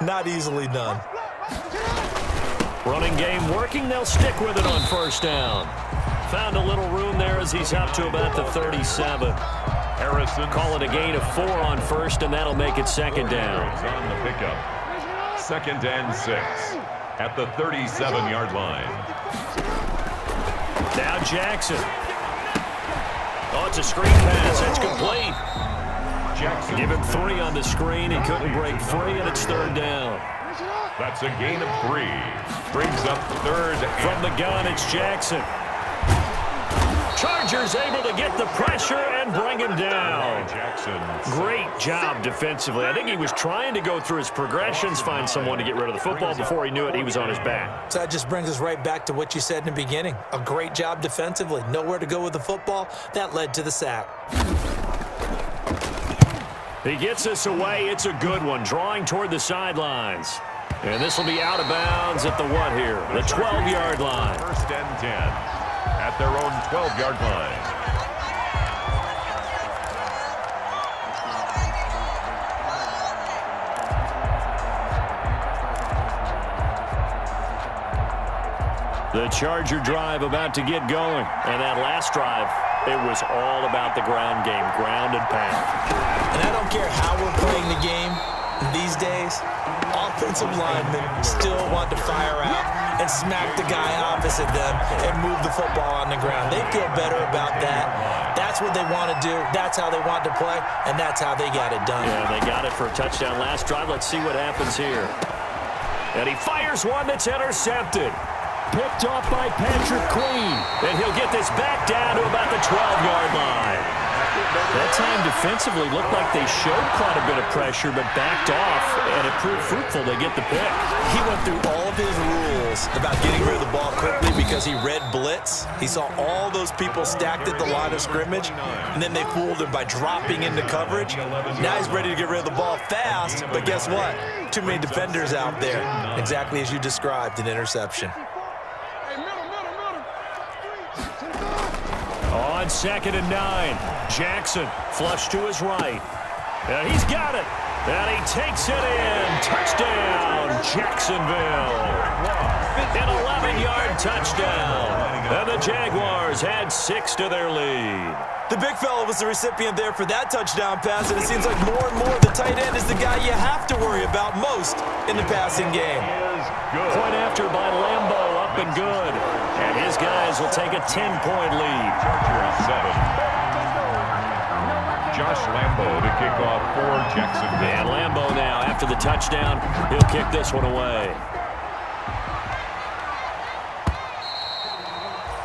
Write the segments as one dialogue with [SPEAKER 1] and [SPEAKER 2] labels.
[SPEAKER 1] Not easily done.
[SPEAKER 2] Running game working. They'll stick with it on first down. Found a little room there as he's up to about the 37.
[SPEAKER 3] Harrison.
[SPEAKER 2] Call it a gain of 4 on first, and that'll make it second down.
[SPEAKER 3] On the pickup. 2nd and 6 at the 37-yard line.
[SPEAKER 2] Now Jackson. Oh, it's a screen pass. It's complete.
[SPEAKER 3] Jackson.
[SPEAKER 2] Give him 3 on the screen. He couldn't break free, and it's 3rd down.
[SPEAKER 3] That's a gain of 3. Brings up 3rd.
[SPEAKER 2] From the gun, it's Jackson. Chargers able to get the pressure and bring him down.
[SPEAKER 3] Jackson.
[SPEAKER 2] Great job defensively. I think he was trying to go through his progressions, find someone to get rid of the football. Before he knew it, he was on his back.
[SPEAKER 1] So that just brings us right back to what you said in the beginning. A great job defensively. Nowhere to go with the football. That led to the sack.
[SPEAKER 2] He gets us away. It's a good one. Drawing toward the sidelines. And this will be out of bounds at the what here? The 12-yard line.
[SPEAKER 3] 1st and 10 at their own 12-yard line.
[SPEAKER 2] The Charger drive about to get going. And that last drive, it was all about the ground game, ground and pound.
[SPEAKER 1] And I don't care how we're playing the game these days, offensive linemen still want to fire out and smack the guy opposite them and move the football on the ground. They feel better about that. That's what they want to do. That's how they want to play, and that's how they got it done.
[SPEAKER 2] Yeah, they got it for a touchdown last drive. Let's see what happens here. And he fires one that's intercepted. Picked off by Patrick Queen. And he'll get this back down to about the 12-yard line. That time defensively looked like they showed quite a bit of pressure but backed off, and it proved fruitful to get the pick.
[SPEAKER 1] He went through all of his rules about getting rid of the ball quickly because he read blitz. He saw all those people stacked at the line of scrimmage, and then they fooled him by dropping into coverage. Now he's ready to get rid of the ball fast, but guess what? Too many defenders out there. Exactly as you described, an interception.
[SPEAKER 2] On 2nd and 9, Jackson flush to his right. And he's got it. And he takes it in. Touchdown, Jacksonville. An 11-yard touchdown. And the Jaguars had 6 to their lead.
[SPEAKER 1] The big fella was the recipient there for that touchdown pass, and it seems like more and more the tight end is the guy you have to worry about most in the passing game.
[SPEAKER 2] Point after by Lambo, up and good. And his guys will take a 10-point lead.
[SPEAKER 3] Chargers 7. Josh Lambo to kick off for Jacksonville.
[SPEAKER 2] And Lambo now, after the touchdown, he'll kick this one away.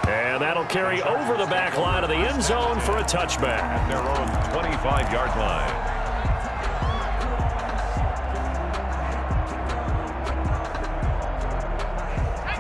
[SPEAKER 2] And that'll carry over the back line of the end zone for a touchback.
[SPEAKER 3] At their own 25-yard line.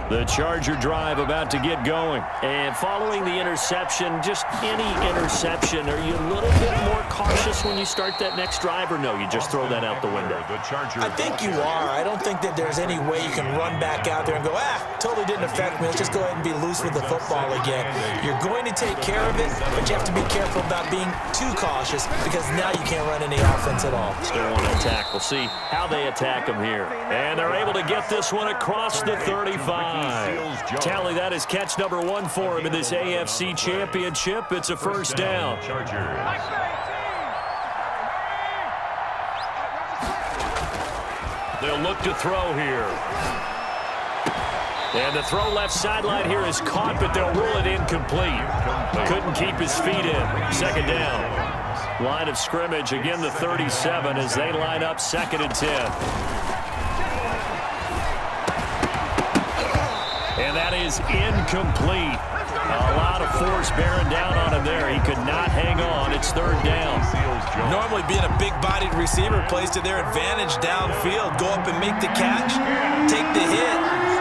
[SPEAKER 2] The Charger drive about to get going. And following the interception, just any interception, are you a little bit more cautious when you start that next drive, or no, you just throw that out the window?
[SPEAKER 1] I think you are. I don't think that there's any way you can run back out there and go, totally didn't affect me. Let's just go ahead and be loose with the football again. You're going to take care of it, but you have to be careful about being too cautious because now you can't run any offense at all.
[SPEAKER 2] Still want to attack. We'll see how they attack them here. And they're able to get this one across the 35. Tally, that is catch number 1 for him in this AFC Championship. It's a first down. They'll look to throw here. And the throw left sideline here is caught, but they'll rule it incomplete. Couldn't keep his feet in. 2nd down. Line of scrimmage, again the 37 as they line up 2nd and 10. And that is incomplete. A lot of force bearing down on him there. He could not hang on. It's 3rd down.
[SPEAKER 1] Normally being a big-bodied receiver plays to their advantage downfield. Go up and make the catch, take the hit,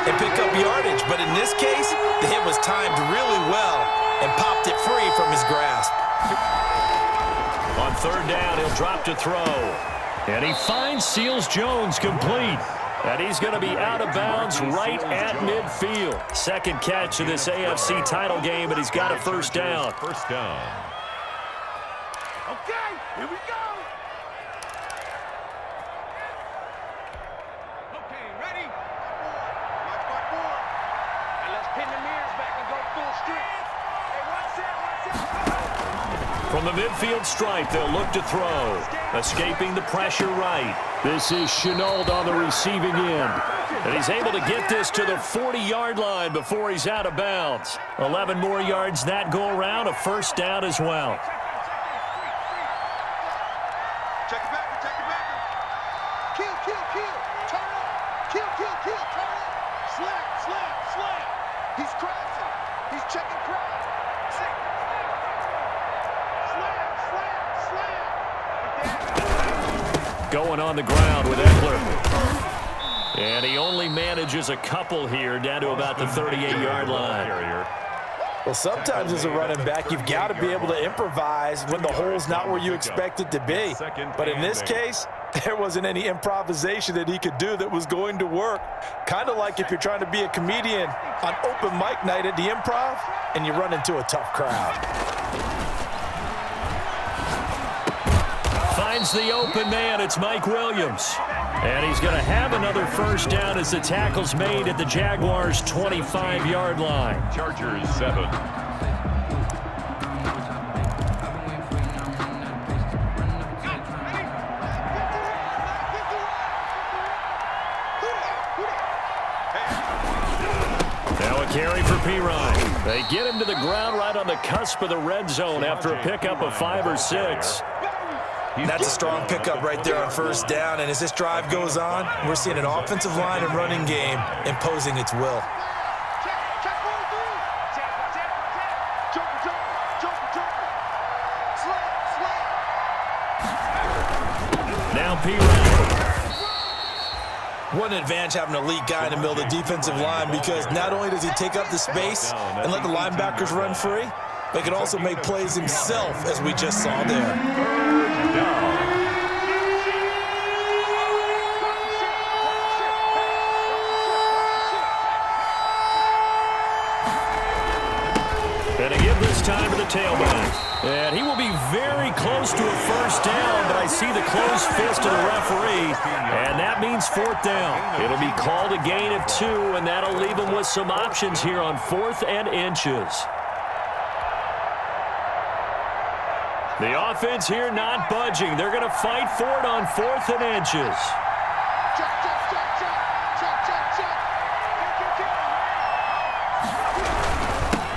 [SPEAKER 1] and pick up yardage. But in this case, the hit was timed really well and popped it free from his grasp.
[SPEAKER 2] On 3rd down, he'll drop to throw. And he finds Seals-Jones complete. And he's going to be out of bounds right at midfield. 2nd catch of this AFC title game, but he's got a first down.
[SPEAKER 3] First down.
[SPEAKER 4] Okay, here we go.
[SPEAKER 2] the midfield stripe, they'll look to throw. Escaping the pressure right. This is Chenault on the receiving end. And he's able to get this to the 40-yard line before he's out of bounds. 11 more yards that go around, a first down as well.
[SPEAKER 4] Check it back, check it back. Kill, kill, kill. Turn up. Kill, kill, kill. Turn up. Slam, slam, slam. He's crashing. He's checking crash. Slam, slam, slam.
[SPEAKER 2] Going on the ground with Eckler. And he only manages a couple here down to about the 38-yard line.
[SPEAKER 1] Well, sometimes as a running back, you've got to be able to improvise when the hole's not where you expect it to be. But in this case, there wasn't any improvisation that he could do that was going to work. Kind of like if you're trying to be a comedian on open mic night at the Improv and you run into a tough crowd.
[SPEAKER 2] Finds the open man. It's Mike Williams. And he's going to have another first down as the tackle's made at the Jaguars' 25-yard line.
[SPEAKER 3] Chargers 7.
[SPEAKER 2] Now a carry for Pirine. They get him to the ground right on the cusp of the red zone after a pickup of 5 or 6.
[SPEAKER 1] That's a strong pickup right there on first down, and as this drive goes on, we're seeing an offensive line and running game imposing its will.
[SPEAKER 2] Now Pirine.
[SPEAKER 1] What an advantage having an elite guy in the middle of the defensive line, because not only does he take up the space and let the linebackers run free, but he can also make plays himself, as we just saw there.
[SPEAKER 2] And to give this time to the tailback. And he will be very close to a first down, but I see the closed fist of the referee, and that means fourth down. It'll be called a gain of 2, and that'll leave him with some options here on 4th and inches. The offense here not budging. They're going to fight for it on 4th and inches.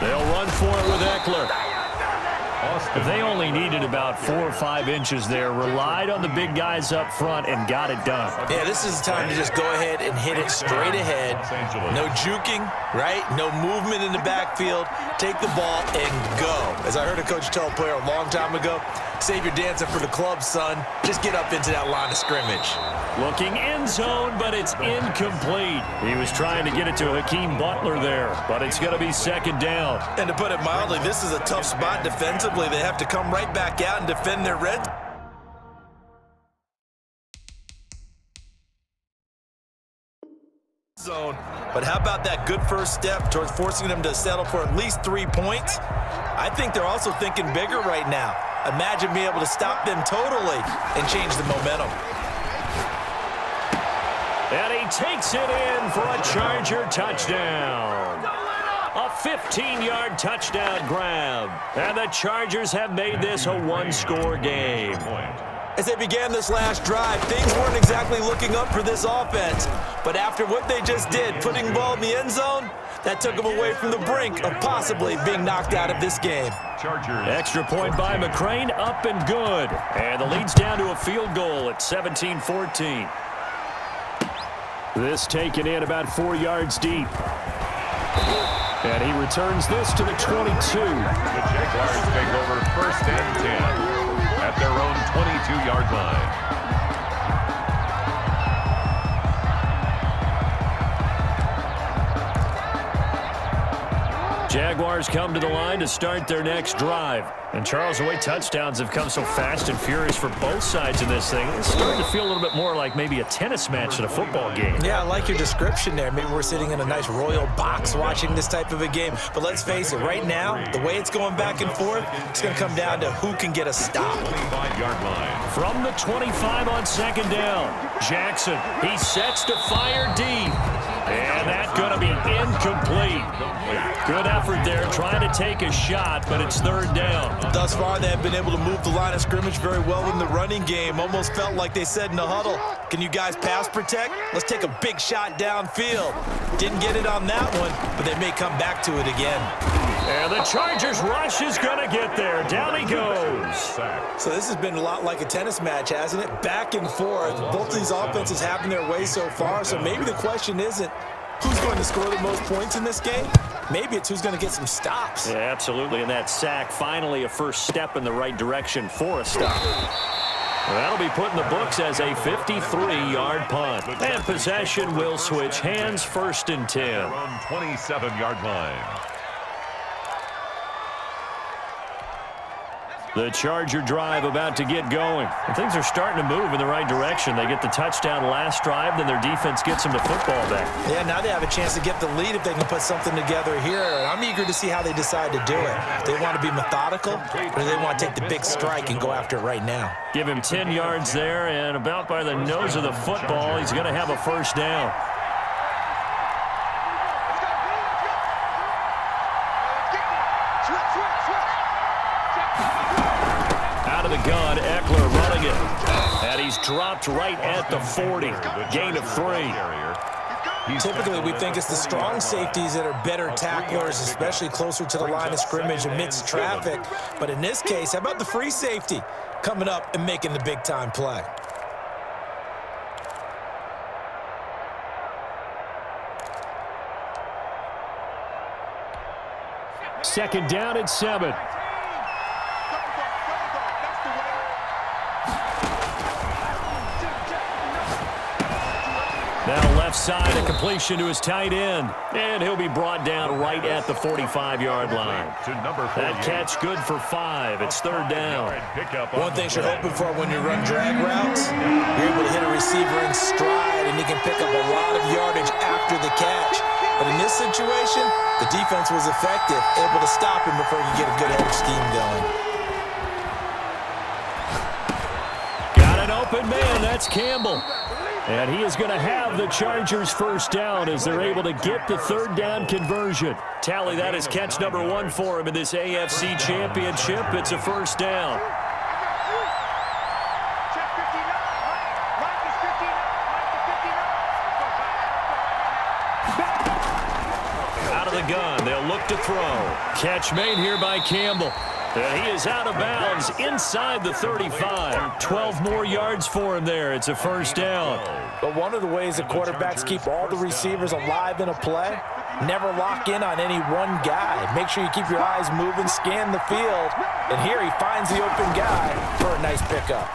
[SPEAKER 2] They'll run for it with Eckler. They only needed about 4 or 5 inches there, relied on the big guys up front, and got it done.
[SPEAKER 1] Yeah, this is the time to just go ahead and hit it straight ahead. No juking, right? No movement in the backfield. Take the ball and go. As I heard a coach tell a player a long time ago, save your dancing for the club, son. Just get up into that line of scrimmage.
[SPEAKER 2] Looking end zone, but it's incomplete. He was trying to get it to Hakeem Butler there, but it's going to be second down.
[SPEAKER 1] And to put it mildly, this is a tough spot defensively. They have to come right back out and defend their red zone. But how about that good first step towards forcing them to settle for at least 3 points? I think they're also thinking bigger right now. Imagine being able to stop them totally and change the momentum.
[SPEAKER 2] And he takes it in for a Charger touchdown. A 15-yard touchdown grab. And the Chargers have made this a one-score game.
[SPEAKER 1] As they began this last drive, things weren't exactly looking up for this offense. But after what they just did, putting the ball in the end zone, that took them away from the brink of possibly being knocked out of this game.
[SPEAKER 3] Chargers.
[SPEAKER 2] Extra point by McCrane, up and good. And the lead's down to a field goal at 17-14. This taken in about 4 yards deep. And he returns this to the 22.
[SPEAKER 3] The Jaguars take over first and 10 at their own 22-yard line.
[SPEAKER 2] Jaguars come to the line to start their next drive. And, Charles, the way touchdowns have come so fast and furious for both sides in this thing, it's starting to feel a little bit more like maybe a tennis match than a football game.
[SPEAKER 1] Yeah, I like your description there. Maybe we're sitting in a nice royal box watching this type of a game. But let's face it, right now, the way it's going back and forth, it's going to come down to who can get a stop.
[SPEAKER 3] 25-yard line.
[SPEAKER 2] From the 25 on second down, Jackson, he sets to fire deep. And that's going to be incomplete. Good effort there, trying to take a shot, but it's third down.
[SPEAKER 1] Thus far, they have been able to move the line of scrimmage very well in the running game. Almost felt like they said in the huddle, can you guys pass protect? Let's take a big shot downfield. Didn't get it on that one, but they may come back to it again.
[SPEAKER 2] And the Chargers rush is going to get there. Down he goes.
[SPEAKER 1] So this has been a lot like a tennis match, hasn't it? Back and forth. Both of these offenses having their way so far. So maybe the question isn't who's going to score the most points in this game. Maybe it's who's going to get some stops.
[SPEAKER 2] Yeah, absolutely. And that sack, finally a first step in the right direction for a stop. Well, that'll be put in the books as a 53-yard punt. And possession will switch hands, 1st and 10.
[SPEAKER 3] Around 27-yard line.
[SPEAKER 2] The Charger drive about to get going. And things are starting to move in the right direction. They get the touchdown last drive, then their defense gets them the football back.
[SPEAKER 1] Yeah, now they have a chance to get the lead if they can put something together here. And I'm eager to see how they decide to do it. Do they want to be methodical, or do they want to take the big strike and go after it right now?
[SPEAKER 2] Give him 10 yards there, and about by the nose of the football, he's going to have a first down. The gun, Eckler running it, and he's dropped right at the 40. Gain of 3.
[SPEAKER 1] Typically, we think it's the strong safeties that are better tacklers, especially closer to the line of scrimmage amidst traffic. But in this case, how about the free safety coming up and making the big-time play?
[SPEAKER 2] Second down at 7. Now left side, a completion to his tight end. And he'll be brought down right at the 45-yard line. That catch good for 5. It's third down.
[SPEAKER 1] One thing you're hoping for when you run drag routes, you're able to hit a receiver in stride, and he can pick up a lot of yardage after the catch. But in this situation, the defense was effective, able to stop him before he could get a good edge scheme going.
[SPEAKER 2] Got an open man. That's Campbell. And he is going to have the Chargers first down as they're able to get the third down conversion. Tally, that is catch number 1 for him in this AFC Championship. It's a first down. Out of the gun, they'll look to throw. Catch made here by Campbell. And he is out of bounds inside the 35. 12 more yards for him there. It's a first down.
[SPEAKER 1] But one of the ways that quarterbacks keep all the receivers alive in a play, never lock in on any one guy. Make sure you keep your eyes moving, scan the field. And here he finds the open guy for a nice pickup.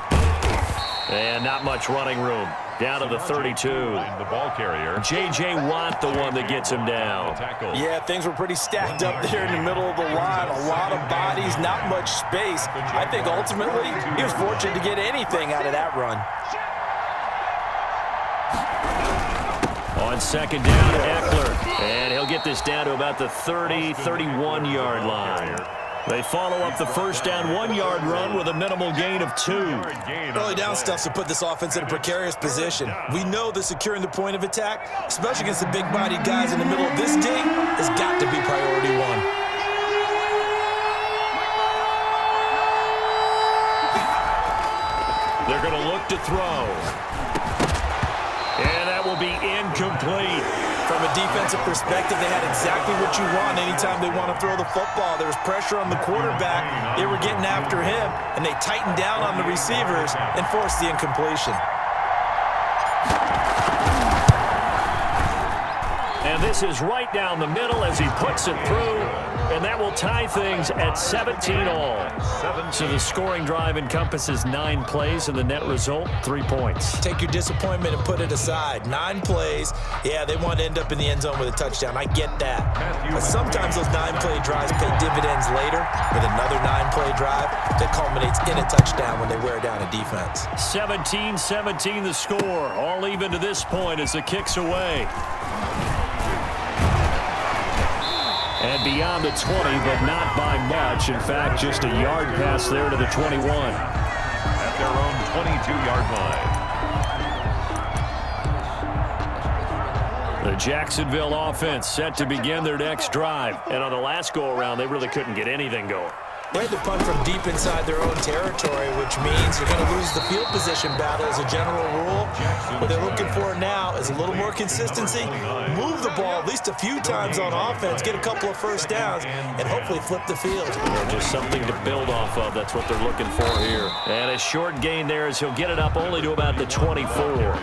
[SPEAKER 2] And not much running room. Down to the 32.
[SPEAKER 3] The ball carrier.
[SPEAKER 2] J.J. Watt, the one that gets him down.
[SPEAKER 1] Yeah, things were pretty stacked up there in the middle of the line. A lot of bodies, not much space. I think ultimately he was fortunate to get anything out of that run.
[SPEAKER 2] On second down, Eckler. And he'll get this down to about the 30, 31-yard line. They follow up the first down 1-yard run with a minimal gain of 2.
[SPEAKER 1] Early down stuff to put this offense in a precarious position. We know that securing the point of attack, especially against the big-bodied guys in the middle of this game, has got to be priority 1.
[SPEAKER 2] They're going to look to throw. And that will be incomplete.
[SPEAKER 1] From a defensive perspective, they had exactly what you want anytime they want to throw the football. There was pressure on the quarterback. They were getting after him, and they tightened down on the receivers and forced the incompletion.
[SPEAKER 2] And this is right down the middle as he puts it through, and that will tie things at 17 all. So the scoring drive encompasses 9 plays, and the net result, 3 points.
[SPEAKER 1] Take your disappointment and put it aside. 9 plays. Yeah, they want to end up in the end zone with a touchdown. I get that. But sometimes those 9-play drives pay dividends later with another 9-play drive that culminates in a touchdown when they wear down a defense.
[SPEAKER 2] 17-17 the score. All even to this point as the kick's away. And beyond the 20, but not by much. In fact, just a yard pass there to the 21.
[SPEAKER 3] At their own 22-yard line.
[SPEAKER 2] The Jacksonville offense set to begin their next drive. And on the last go-around, they really couldn't get anything going.
[SPEAKER 1] They had to punt from deep inside their own territory, which means you're going to lose the field position battle as a general rule. What they're looking for now is a little more consistency, move the ball at least a few times on offense, get a couple of first downs, and hopefully flip the field.
[SPEAKER 2] Yeah, just something to build off of. That's what they're looking for here. And a short gain there as he'll get it up only to about the 24.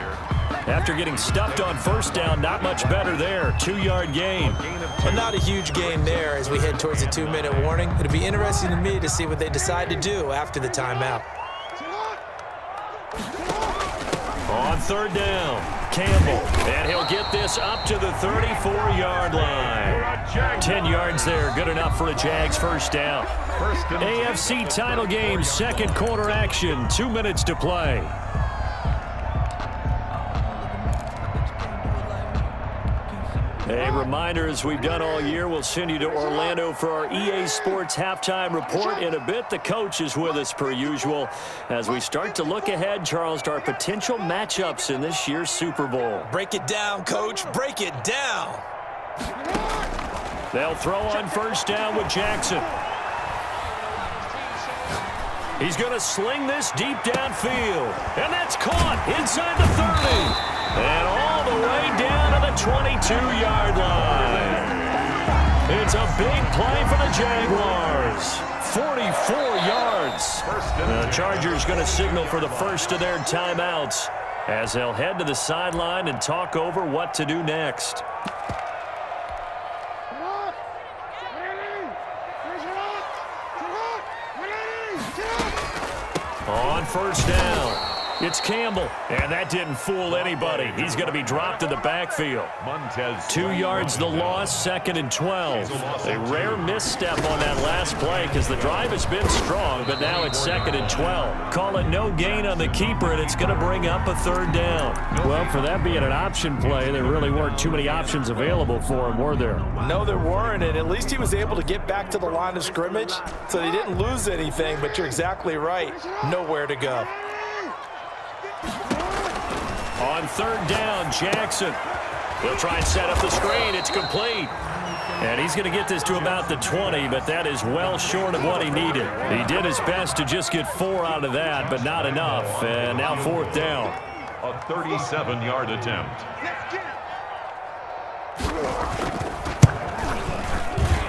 [SPEAKER 2] After getting stuffed on first down, not much better there. 2-yard gain.
[SPEAKER 1] But not a huge gain there as we head towards the 2-minute warning. It'll be interesting to me to see what they decide to do after the timeout.
[SPEAKER 2] On third down, Campbell. And he'll get this up to the 34-yard line. 10 yards there, good enough for a Jags first down. AFC title game, second quarter action, 2 minutes to play. A reminder, as we've done all year, we'll send you to Orlando for our EA Sports halftime report in a bit. The coach is with us per usual as we start to look ahead, Charles, to our potential matchups in this year's Super Bowl.
[SPEAKER 1] Break it down, Coach. Break it down.
[SPEAKER 2] They'll throw on first down with Jackson. He's going to sling this deep downfield. And that's caught inside the 30. And all the way down to the 22-yard line. It's a big play for the Jaguars. 44 yards. The Chargers going to signal for the first of their timeouts as they'll head to the sideline and talk over what to do next. On first down, it's Campbell, and that didn't fool anybody. He's going to be dropped in the backfield. 2 yards the loss, 2nd and 12. A rare misstep on that last play because the drive has been strong, but now it's 2nd and 12. Call it no gain on the keeper, and it's going to bring up a third down. Well, for that being an option play, there really weren't too many options available for him, were there?
[SPEAKER 1] No, there weren't, and at least he was able to get back to the line of scrimmage, so he didn't lose anything, but you're exactly right. Nowhere to go.
[SPEAKER 2] On third down, Jackson. He'll try and set up the screen. It's complete. And he's going to get this to about the 20, but that is well short of what he needed. He did his best to just get 4 out of that, but not enough. And now fourth down.
[SPEAKER 3] A 37-yard attempt.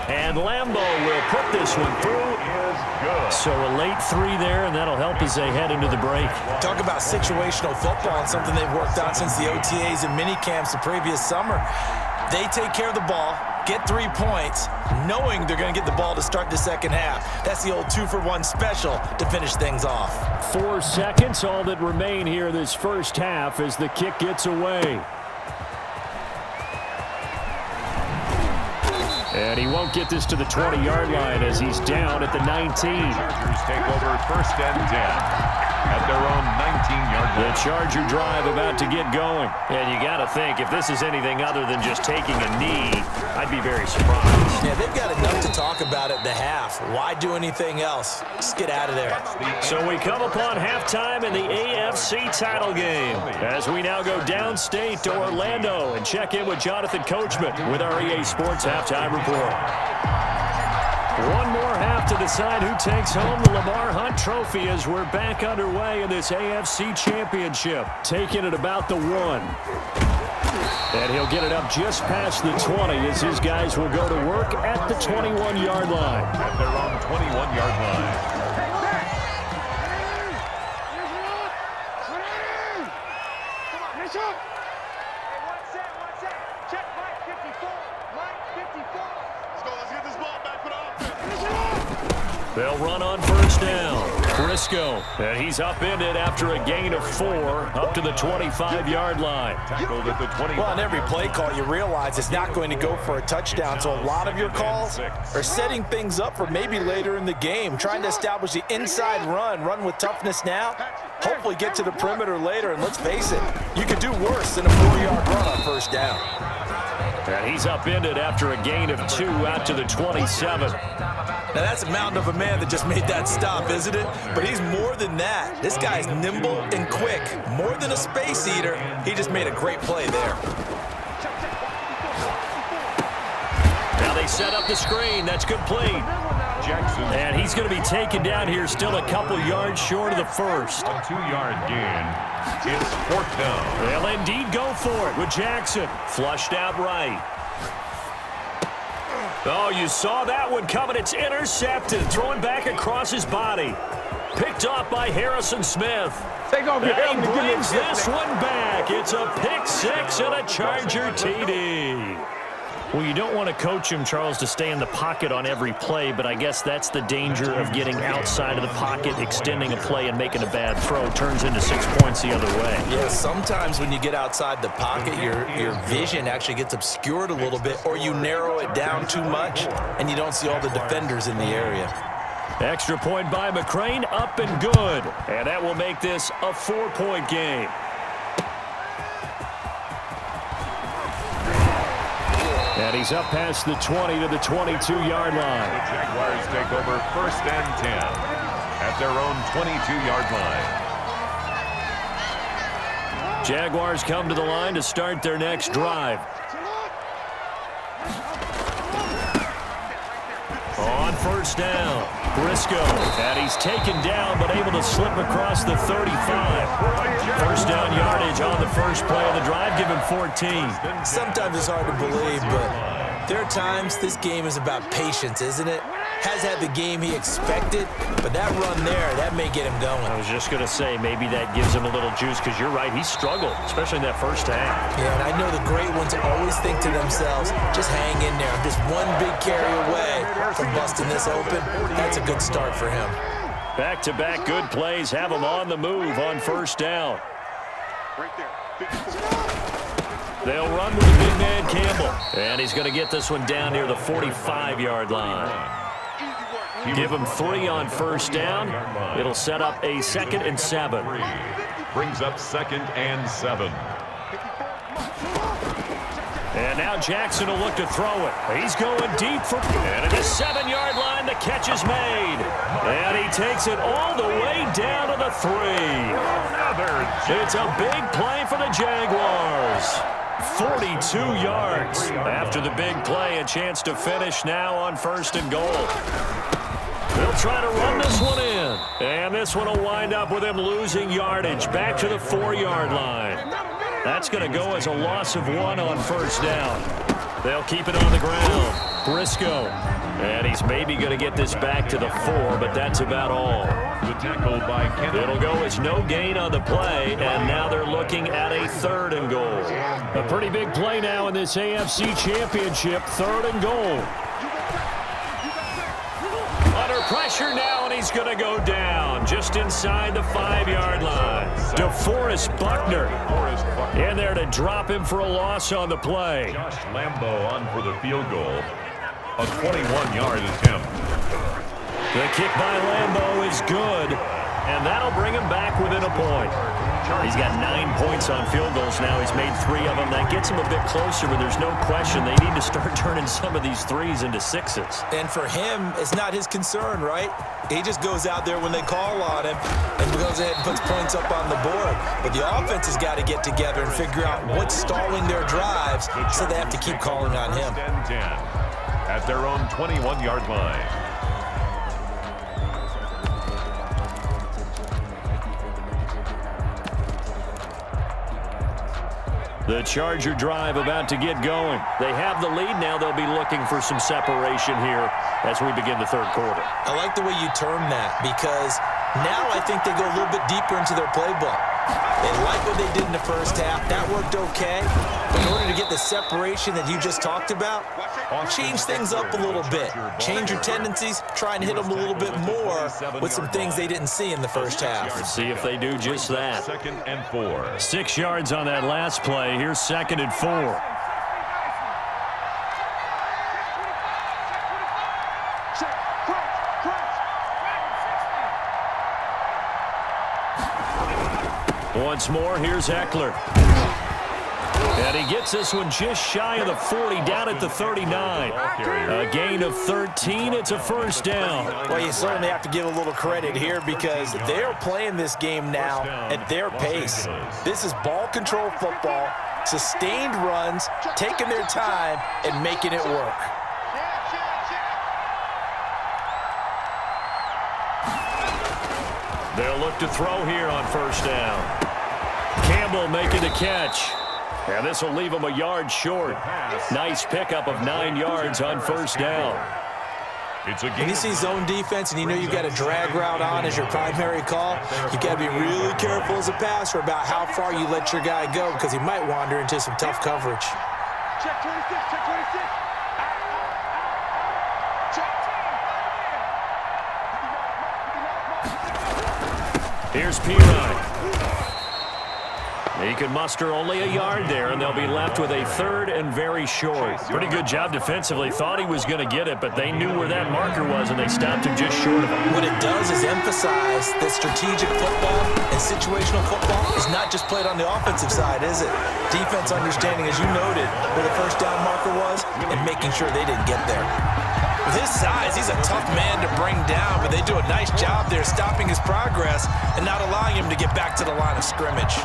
[SPEAKER 2] And Lambeau will put this one through. So a late 3 there, and that'll help as they head into the break.
[SPEAKER 1] Talk about situational football and something they've worked on since the OTAs and mini camps the previous summer. They take care of the ball, get 3 points, knowing they're going to get the ball to start the second half. That's the old 2-for-1 special to finish things off.
[SPEAKER 2] 4 seconds, all that remain here this first half as the kick gets away. And he won't get this to the 20-yard line as he's down at the 19.
[SPEAKER 3] Chargers take over first and 10 at their own 19-yard line.
[SPEAKER 2] The Charger drive about to get going. And you got to think, if this is anything other than just taking a knee, I'd be very surprised.
[SPEAKER 1] Yeah, they've got enough to talk about at the half. Why do anything else? Just get out of there.
[SPEAKER 2] So we come upon halftime in the AFC title game as we now go downstate to Orlando and check in with Jonathan Coachman with our EA Sports halftime report. One more half to decide who takes home the Lamar Hunt Trophy as we're back underway in this AFC Championship. Taking it about the 1. And he'll get it up just past the 20 as his guys will go to work at the 21-yard line.
[SPEAKER 3] At their own 21-yard line.
[SPEAKER 2] They'll run on first down. Briscoe, and he's upended after a gain of 4 up to the 25-yard line.
[SPEAKER 3] Tackled at the 20.
[SPEAKER 1] Well, on every play call, you realize it's not going to go for a touchdown, so a lot of your calls are setting things up for maybe later in the game, trying to establish the inside run with toughness now, hopefully get to the perimeter later, and let's face it, you could do worse than a 4-yard run on first down.
[SPEAKER 2] And he's upended after a gain of 2 out to the 27.
[SPEAKER 1] Now, that's a mountain of a man that just made that stop, isn't it? But he's more than that. This guy's nimble and quick. More than a space eater, he just made a great play there.
[SPEAKER 2] they set up the screen. That's complete.
[SPEAKER 3] Jackson.
[SPEAKER 2] And he's going to be taken down here, still a couple yards short of the first.
[SPEAKER 3] A 2-yard gain. It's 4th down.
[SPEAKER 2] They'll indeed go for it with Jackson. Flushed out right. Oh, you saw that one coming. It's intercepted. Throwing back across his body. Picked off by Harrison Smith.
[SPEAKER 5] Take off your
[SPEAKER 2] And
[SPEAKER 5] helmet.
[SPEAKER 2] he brings this one back. It's a pick six and a Charger TD. Well, you don't want to coach him, Charles, to stay in the pocket on every play, but I guess that's the danger of getting outside of the pocket, extending a play, and making a bad throw. Turns into 6 points the other way.
[SPEAKER 1] Yeah, sometimes when you get outside the pocket, your vision actually gets obscured a little bit, or you narrow it down too much, and you don't see all the defenders in the area.
[SPEAKER 2] Extra point by McCrane, up and good. And that will make this a 4-point game. And he's up past the 20 to the 22-yard line.
[SPEAKER 3] The Jaguars take over 1st and 10 at their own 22-yard line.
[SPEAKER 2] Jaguars come to the line to start their next drive. On 1st down, Briscoe. And he's taken down but able to slip across the 35. 1st down yardage on the first play of the drive. Give him 14.
[SPEAKER 1] Sometimes it's hard to believe, but there are times this game is about patience, isn't it? Has had the game he expected, but that run there, that may get him going.
[SPEAKER 2] I was just going to say, maybe that gives him a little juice, because you're right, he struggled, especially in that first half.
[SPEAKER 1] Yeah, and I know the great ones always think to themselves, just hang in there. I'm just one big carry away from busting this open. That's a good start for him.
[SPEAKER 2] Back-to-back good plays have him on the move on 1st down.
[SPEAKER 4] Right there.
[SPEAKER 2] They'll run with the big man Campbell. And he's going to get this one down near the 45-yard line. Give him 3 on 1st down. It'll set up a 2nd and 7.
[SPEAKER 3] Brings up 2nd and 7.
[SPEAKER 2] And now Jackson will look to throw it. He's going deep for... And at the 7-yard line, the catch is made. And he takes it all the way down to the 3. It's a big play for the Jaguars. 42 yards. After the big play, a chance to finish now on 1st and goal. They'll try to run this one in. And this one will wind up with him losing yardage back to the 4-yard line. That's going to go as a loss of 1 on 1st down. They'll keep it on the ground. Briscoe. And he's maybe going to get this back to the 4, but that's about all.
[SPEAKER 3] The tackle by Kennedy.
[SPEAKER 2] It'll go as no gain on the play, and now they're looking at a 3rd and goal. A pretty big play now in this AFC Championship. 3rd and goal. Under pressure now, and he's going to go down just inside the 5-yard line. DeForest Buckner in there to drop him for a loss on the play.
[SPEAKER 3] Josh Lambo on for the field goal. A 21-yard attempt.
[SPEAKER 2] The kick by Lambo is good, and that'll bring him back within a point. He's got 9 points on field goals now. He's made 3 of them. That gets him a bit closer, but there's no question they need to start turning some of these 3s into 6s.
[SPEAKER 1] And for him, it's not his concern, right? He just goes out there when they call on him and goes ahead and puts points up on the board. But the offense has got to get together and figure out what's stalling their drives, so they have to keep calling on him.
[SPEAKER 3] 10 at their own 21-yard line.
[SPEAKER 2] The Charger drive about to get going. They have the lead. Now they'll be looking for some separation here as we begin the 3rd quarter.
[SPEAKER 1] I like the way you term that, because now I think they go a little bit deeper into their playbook. They like what they did in the first half. That worked okay. But in order to get the separation that you just talked about, change things up a little bit. Change your tendencies. Try and hit them a little bit more with some things they didn't see in the first half.
[SPEAKER 2] See if they do just that.
[SPEAKER 3] 2nd and 4.
[SPEAKER 2] 6 yards on that last play. Here's 2nd and 4. Once more, here's Eckler. And he gets this one just shy of the 40, down at the 39. A gain of 13. It's a 1st down.
[SPEAKER 1] Well, you certainly have to give a little credit here, because they're playing this game now at their pace. This is ball control football, sustained runs, taking their time, and making it work.
[SPEAKER 2] They'll look to throw here on first down. Campbell making the catch. And this will leave him a yard short. Nice pickup of 9 yards on first down.
[SPEAKER 1] When you see zone defense and you know you've got a drag route on as your primary call, you got to be really careful as a passer about how far you let your guy go because he might wander into some tough coverage.
[SPEAKER 4] Check 26, check 26.
[SPEAKER 2] Here's Pirine. He can muster only a yard there, and they'll be left with a third and very short. Pretty good job defensively. Thought he was going to get it, but they knew where that marker was, and they stopped him just short of him.
[SPEAKER 1] What it does is emphasize that strategic football and situational football is not just played on the offensive side, is it? Defense understanding, as you noted, where the first down marker was and making sure they didn't get there. With his size, he's a tough man to bring down, but they do a nice job there stopping his progress and not allowing him to get back to the line of scrimmage.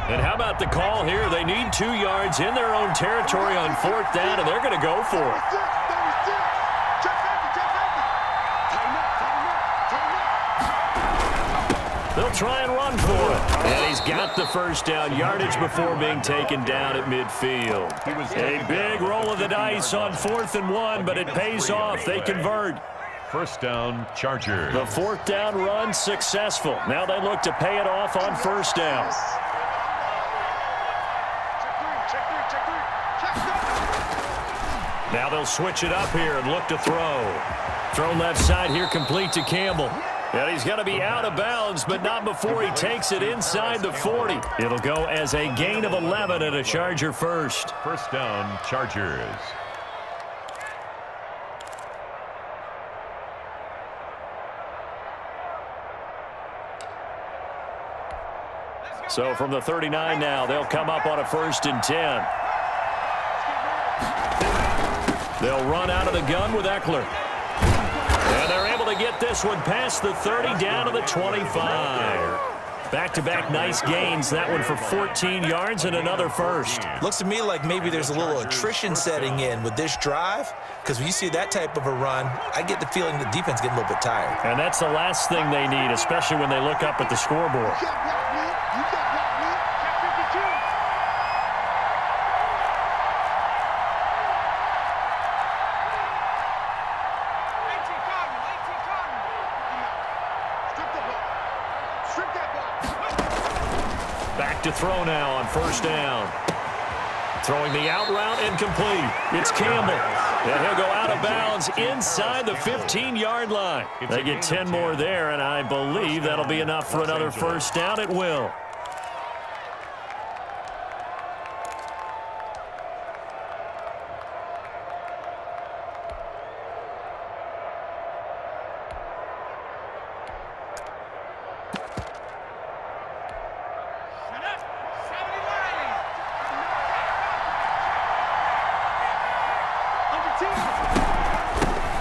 [SPEAKER 2] And how about the call here? They need 2 yards in their own territory on fourth down, and they're going to go for it. They'll try and run for it. And he's got the first down yardage before being taken down at midfield. A big roll of the dice on 4th and 1, but it pays off. They convert.
[SPEAKER 3] First down, Chargers.
[SPEAKER 2] The fourth down run successful. Now they look to pay it off on first down. Now they'll switch it up here and look to throw. Throw left side here, complete to Campbell. And he's going to be out of bounds, but not before he takes it inside the 40. It'll go as a gain of 11 and a Charger first.
[SPEAKER 3] First down, Chargers.
[SPEAKER 2] So from the 39 now, they'll come up on a 1st and 10. They'll run out of the gun with Eckler. And they're able to get this one past the 30 down to the 25. Back-to-back nice gains. That one for 14 yards and another first.
[SPEAKER 1] Looks to me like maybe there's a little attrition setting in with this drive, because when you see that type of a run, I get the feeling the defense getting a little bit tired.
[SPEAKER 2] And that's the last thing they need, especially when they look up at the scoreboard. Back to throw now on first down. Throwing the out route incomplete. It's Campbell. And he'll go out of bounds inside the 15-yard line. They get 10 more there, and I believe that'll be enough for another first down. It will.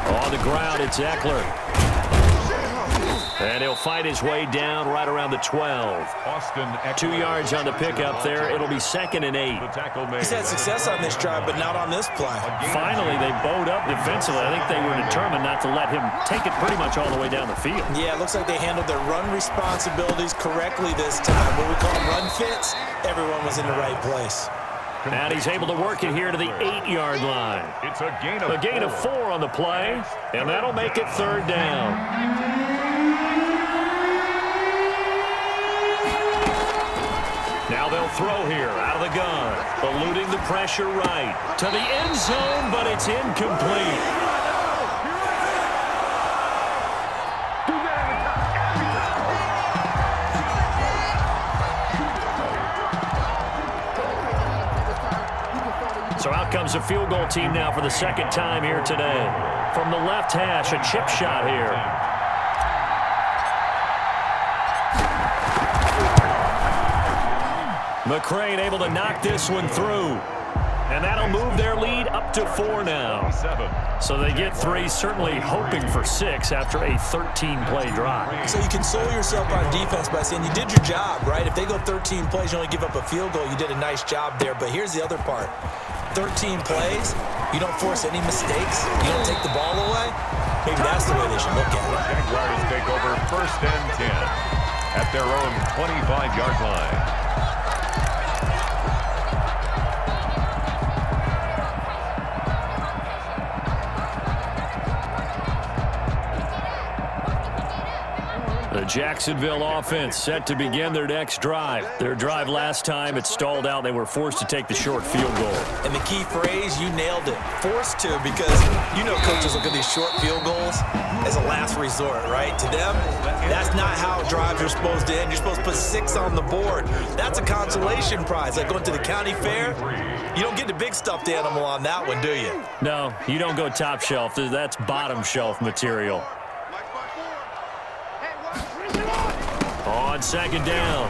[SPEAKER 2] On the ground, it's Eckler. And he'll fight his way down right around the 12.
[SPEAKER 3] Austin Eckler.
[SPEAKER 2] 2 yards on the pickup there. It'll be 2nd and 8.
[SPEAKER 3] The tackle made.
[SPEAKER 1] He's had success on this drive, but not on this play.
[SPEAKER 2] Finally, they bowed up defensively. I think they were determined not to let him take it pretty much all the way down the field.
[SPEAKER 1] Yeah, it looks like they handled their run responsibilities correctly this time. What we call run fits, everyone was in the right place.
[SPEAKER 2] And he's able to work it here to the 8-yard line.
[SPEAKER 3] It's a gain of
[SPEAKER 2] 4 on the play, and that'll make it 3rd down. Now they'll throw here out of the gun, eluding the pressure right to the end zone, but it's incomplete. So out comes a field goal team now for the 2nd time here today. From the left hash, a chip shot here. McCrane able to knock this one through. And that'll move their lead up to 4 now. So they get 3, certainly hoping for 6 after a 13-play drive.
[SPEAKER 1] So you console yourself on defense by saying you did your job, right? If they go 13 plays, you only give up a field goal, you did a nice job there. But here's the other part. 13 plays, you don't force any mistakes, you don't take the ball away. Maybe that's the way they should look at it.
[SPEAKER 3] Jaguars take over 1st and 10 at their own 25-yard line.
[SPEAKER 2] The Jacksonville offense set to begin their next drive. Their drive last time, it stalled out. They were forced to take the short field goal.
[SPEAKER 1] And the key phrase, you nailed it. Forced to, because you know coaches look at these short field goals as a last resort, right? To them, that's not how drives are supposed to end. You're supposed to put 6 on the board. That's a consolation prize. Like going to the county fair, you don't get the big stuffed animal on that one, do you?
[SPEAKER 2] No, you don't go top shelf. That's bottom shelf material. On 2nd down,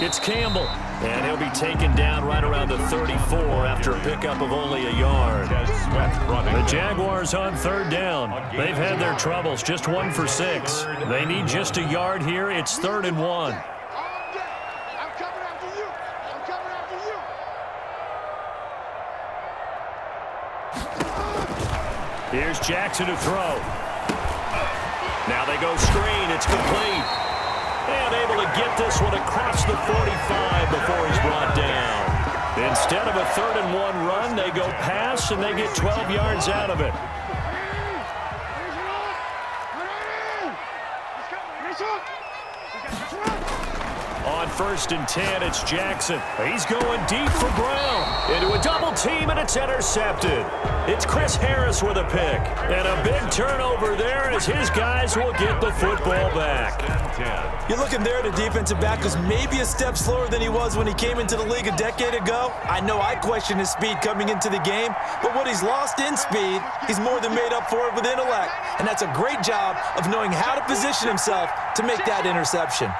[SPEAKER 2] it's Campbell, and he'll be taken down right around the 34 after a pickup of only a yard. The Jaguars on 3rd down. They've had their troubles, just 1 for 6. They need just a yard here. It's 3rd and 1. Here's Jackson to throw. Now they go screen. It's complete. And able to get this one across the 45 before he's brought down. Instead of a 3rd and 1 run, they go pass, and they get 12 yards out of it. On 1st and 10, it's Jackson. He's going deep for Brown. Into a double team, and it's intercepted. It's Chris Harris with a pick. And a big turnover there as his guys will get the football back.
[SPEAKER 1] You're looking there at a defensive back who's maybe a step slower than he was when he came into the league a decade ago. I know I questioned his speed coming into the game, but what he's lost in speed, he's more than made up for it with intellect. And that's a great job of knowing how to position himself to make that interception.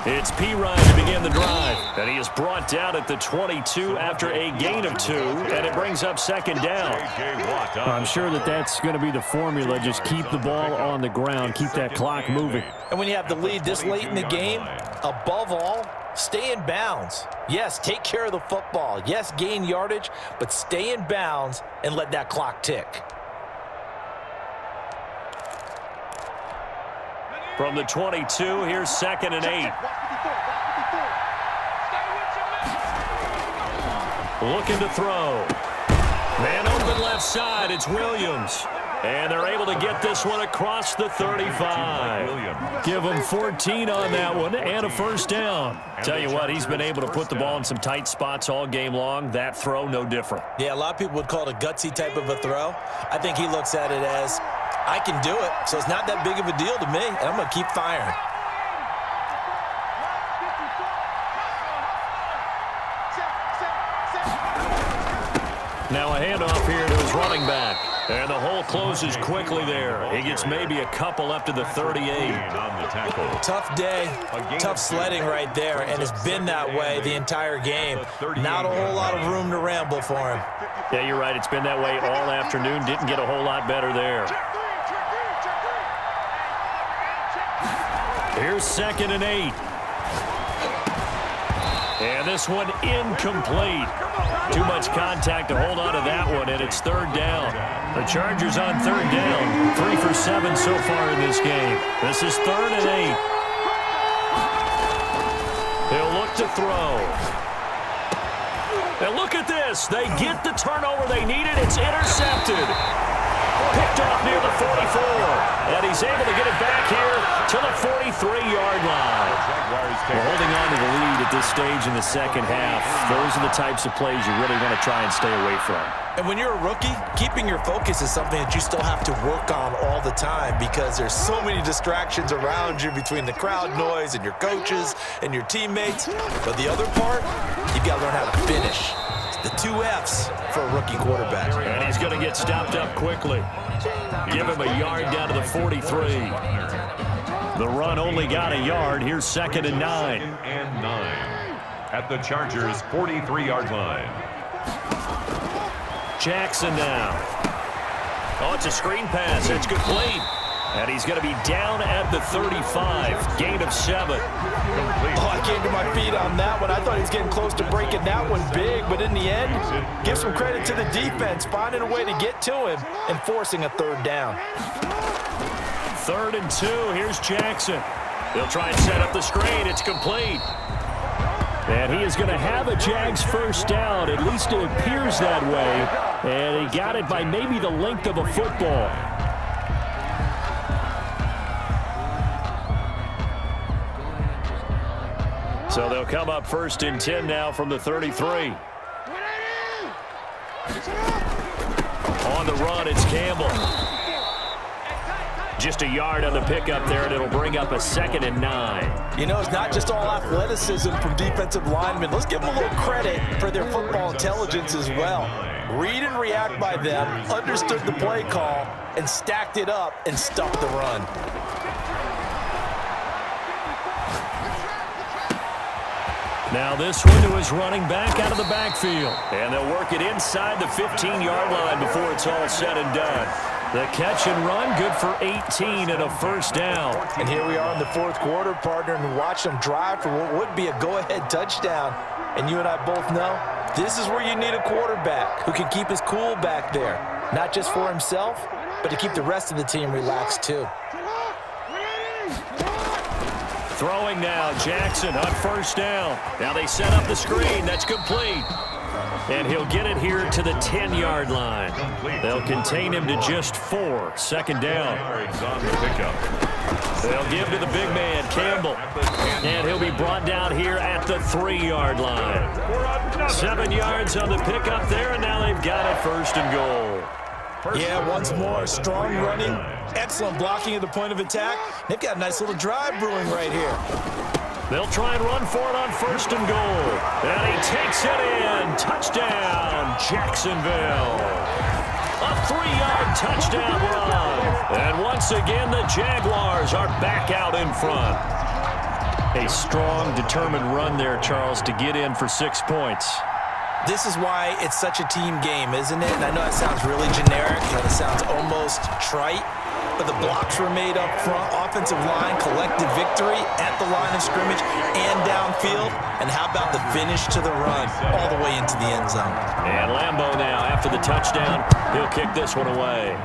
[SPEAKER 2] It's P-Ryan to begin the drive, and he is brought down at the 22 after a gain of 2, and it brings up 2nd down. I'm sure that's going to be the formula. Just keep the ball on the ground, keep that clock moving.
[SPEAKER 1] And when you have the lead this late in the game, above all, stay in bounds. Yes, take care of the football. Yes, gain yardage, but stay in bounds and let that clock tick.
[SPEAKER 2] From the 22, here's 2nd and 8. Looking to throw. Man open left side, it's Williams. And they're able to get this one across the 35. Give him 14 on that one and a 1st down. Tell you what, he's been able to put the ball in some tight spots all game long. That throw, no different.
[SPEAKER 1] Yeah, a lot of people would call it a gutsy type of a throw. I think he looks at it as, I can do it, so it's not that big of a deal to me, and I'm going to keep firing.
[SPEAKER 2] Now a handoff here to his running back. And the hole closes quickly there. He gets maybe a couple up to the 38.
[SPEAKER 1] Tough day, tough sledding right there, and it's been that way the entire game. Not a whole lot of room to ramble for him.
[SPEAKER 2] Yeah, you're right. It's been that way all afternoon. Didn't get a whole lot better there. Here's 2nd and 8. And this one incomplete. Too much contact to hold on to that one, and it's 3rd down. The Chargers on 3rd down. 3 for 7 so far in this game. This is 3rd and 8. He'll look to throw. And look at this. They get the turnover they needed. It's intercepted. Picked off near the 44. And he's able to get it back here to the 43-yard line. We're holding on to the lead at this stage in the 2nd half. Those are the types of plays you really want to try and stay away from.
[SPEAKER 1] And when you're a rookie, keeping your focus is something that you still have to work on all the time because there's so many distractions around you between the crowd noise and your coaches and your teammates. But the other part, you've got to learn how to finish. The 2 F's for a rookie quarterback.
[SPEAKER 2] And he's going to get stopped up quickly. Give him a yard down to the 43. The run only got a yard. Here's 2nd and 9.
[SPEAKER 3] at the Chargers' 43-yard line.
[SPEAKER 2] Jackson now. Oh, it's a screen pass. It's complete. And he's going to be down at the 35. Gain of 7.
[SPEAKER 1] Oh, I came to my feet on that one. I thought he was getting close to breaking that one big, but in the end, give some credit to the defense, finding a way to get to him and forcing a third down.
[SPEAKER 2] 3rd and 2. Here's Jackson. He'll try and set up the screen. It's complete. And he is going to have a Jags first down. At least it appears that way. And he got it by maybe the length of a football. So they'll come up 1st and 10 now from the 33. On the run, it's Campbell. Just a yard on the pickup there, and it'll bring up a 2nd and 9.
[SPEAKER 1] You know, it's not just all athleticism from defensive linemen. Let's give them a little credit for their football intelligence as well. Read and react by them, understood the play call, and stacked it up and stuffed the run.
[SPEAKER 2] Now this one to his running back out of the backfield. And they'll work it inside the 15-yard line before it's all said and done. The catch and run, good for 18 and a first down.
[SPEAKER 1] And here we are in the 4th quarter, partner, and watch them drive for what would be a go-ahead touchdown. And you and I both know this is where you need a quarterback who can keep his cool back there. Not just for himself, but to keep the rest of the team relaxed too.
[SPEAKER 2] Throwing now, Jackson on first down. Now they set up the screen. That's complete. And he'll get it here to the 10-yard line. They'll contain him to just 4. 2nd down. They'll give to the big man, Campbell. And he'll be brought down here at the 3-yard line. 7 yards on the pickup there, and now they've got it 1st and goal.
[SPEAKER 1] Yeah, once more, strong running, excellent blocking at the point of attack. They've got a nice little drive brewing right here.
[SPEAKER 2] They'll try and run for it on 1st and goal. And he takes it in. Touchdown, Jacksonville. A 3-yard touchdown run. And once again, the Jaguars are back out in front. A strong, determined run there, Charles, to get in for 6 points.
[SPEAKER 1] This is why it's such a team game, isn't it? And I know it sounds really generic, and it sounds almost trite, but the blocks were made up front, offensive line, collective victory at the line of scrimmage and downfield. And how about the finish to the run all the way into the end zone?
[SPEAKER 2] And Lambeau now, after the touchdown, he'll kick this one away.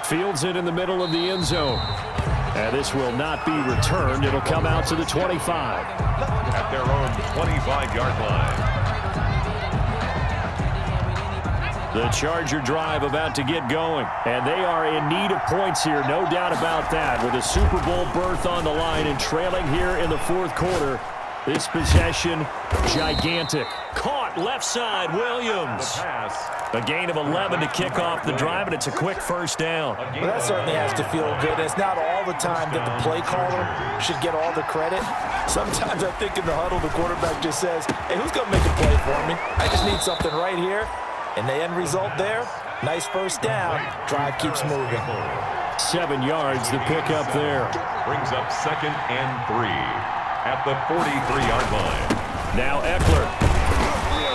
[SPEAKER 2] Fields it in the middle of the end zone. And this will not be returned. It'll come out to the 25.
[SPEAKER 3] At their own 25-yard line.
[SPEAKER 2] The Charger drive about to get going. And they are in need of points here, no doubt about that. With a Super Bowl berth on the line and trailing here in the 4th quarter. This possession, gigantic. Caught left side, Williams. A gain of 11 to kick off the drive, and it's a quick first down.
[SPEAKER 1] Well, that certainly has to feel good. It's not all the time that the play caller should get all the credit. Sometimes I think in the huddle, the quarterback just says, hey, who's going to make a play for me? I just need something right here. And the end result there, nice first down. Drive keeps moving.
[SPEAKER 2] 7 yards, the pick up there.
[SPEAKER 3] Brings up 2nd and 3 at the 43-yard line.
[SPEAKER 2] Now Eckler.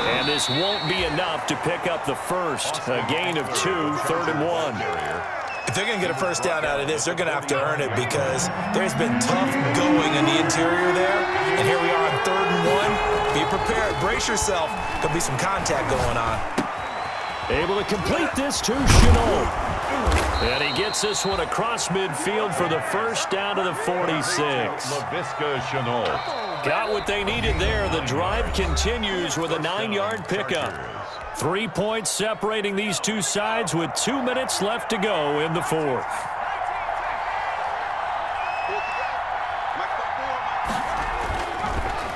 [SPEAKER 2] And this won't be enough to pick up the first. A gain of 2, 3rd and 1.
[SPEAKER 1] If they're going to get a first down out of this, they're going to have to earn it because there's been tough going in the interior there. And here we are on 3rd and 1. Be prepared. Brace yourself. There'll be some contact going on.
[SPEAKER 2] Able to complete this to Chenault. And he gets this one across midfield for the first down to the 46.
[SPEAKER 3] Laviska Chenault.
[SPEAKER 2] Got what they needed there. The drive continues with a 9-yard pickup. 3 points separating these two sides with 2 minutes left to go in the 4th.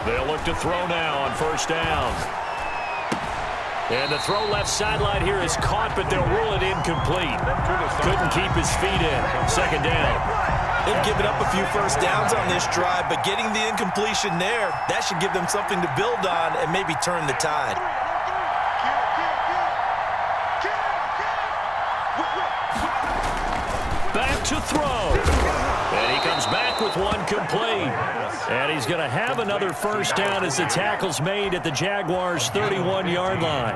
[SPEAKER 2] They'll look to throw now on first down. And the throw left sideline here is caught, but they'll rule it incomplete. Couldn't keep his feet in. 2nd down.
[SPEAKER 1] They've given up a few first downs on this drive, but getting the incompletion there, that should give them something to build on and maybe turn the tide. Back
[SPEAKER 2] to throw. And he comes back with with one complete. And he's going to have another first down as the tackle's made at the Jaguars' 31-yard line.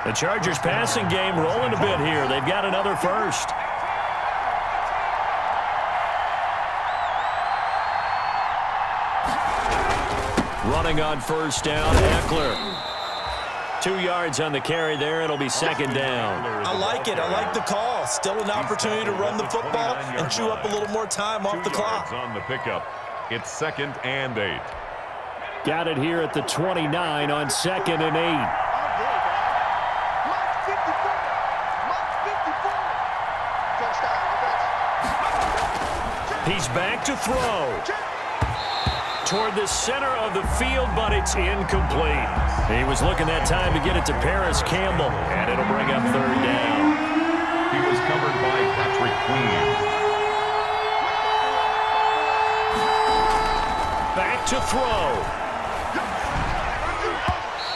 [SPEAKER 2] The Chargers' passing game rolling a bit here. They've got another first. Running on first down, Eckler. 2 yards on the carry there. It'll be second down.
[SPEAKER 1] I like it. I like the call. Still an opportunity to run the football and chew up a little more time off the clock.
[SPEAKER 3] On the pickup. It's 2nd and 8.
[SPEAKER 2] Got it here at the 29 on 2nd and 8. He's back to throw. Toward the center of the field, but it's incomplete. He was looking that time to get it to Paris Campbell, and it'll bring up third down.
[SPEAKER 3] He was covered by Patrick Queen.
[SPEAKER 2] Back to throw.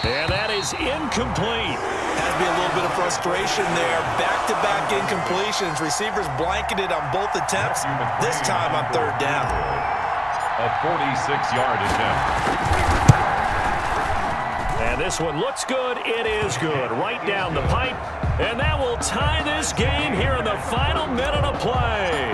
[SPEAKER 2] And that is incomplete.
[SPEAKER 1] Has to be a little bit of frustration there. Back-to-back incompletions. Receivers blanketed on both attempts. This time on third down.
[SPEAKER 3] A 46-yard attempt.
[SPEAKER 2] And this one looks good. It is good. Right down the pipe. And that will tie this game here in the final minute of play.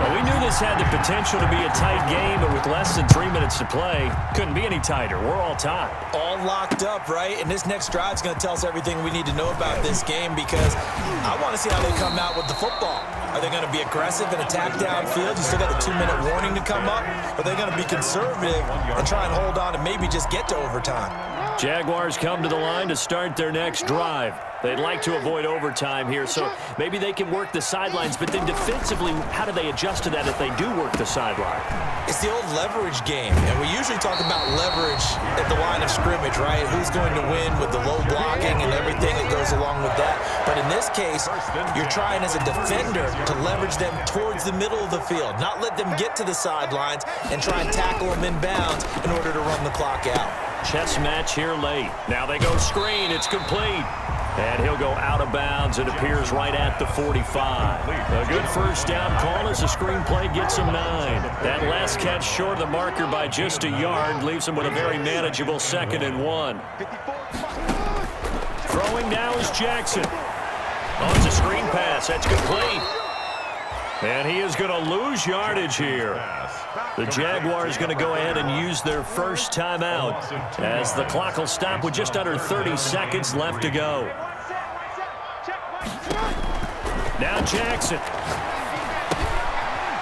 [SPEAKER 2] Well, we knew this had the potential to be a tight game, but with less than 3 minutes to play, couldn't be any tighter. We're all tied.
[SPEAKER 1] All locked up, right? And this next drive is going to tell us everything we need to know about this game because I want to see how they come out with the football. Are they going to be aggressive and attack downfield? You still got the 2-minute warning to come up? Or are they going to be conservative and try and hold on and maybe just get to overtime?
[SPEAKER 2] Jaguars come to the line to start their next drive. They'd like to avoid overtime here, so maybe they can work the sidelines, but then defensively, how do they adjust to that if they do work the sideline?
[SPEAKER 1] It's the old leverage game, and we usually talk about leverage at the line of scrimmage, right? Who's going to win with the low blocking and everything that goes along with that. But in this case, you're trying as a defender to leverage them towards the middle of the field, not let them get to the sidelines and try and tackle them in bounds in order to run the clock out.
[SPEAKER 2] Chess match here late. Now they go screen. It's complete. And he'll go out of bounds. It appears right at the 45. A good first down call as the screenplay gets him 9. That last catch short of the marker by just a yard leaves him with a very manageable 2nd and 1. Throwing now is Jackson. Oh, it's a screen pass. That's complete. And he is going to lose yardage here. The Jaguars going to go ahead and use their first timeout as the clock will stop with just under 30 seconds left to go. Now Jackson.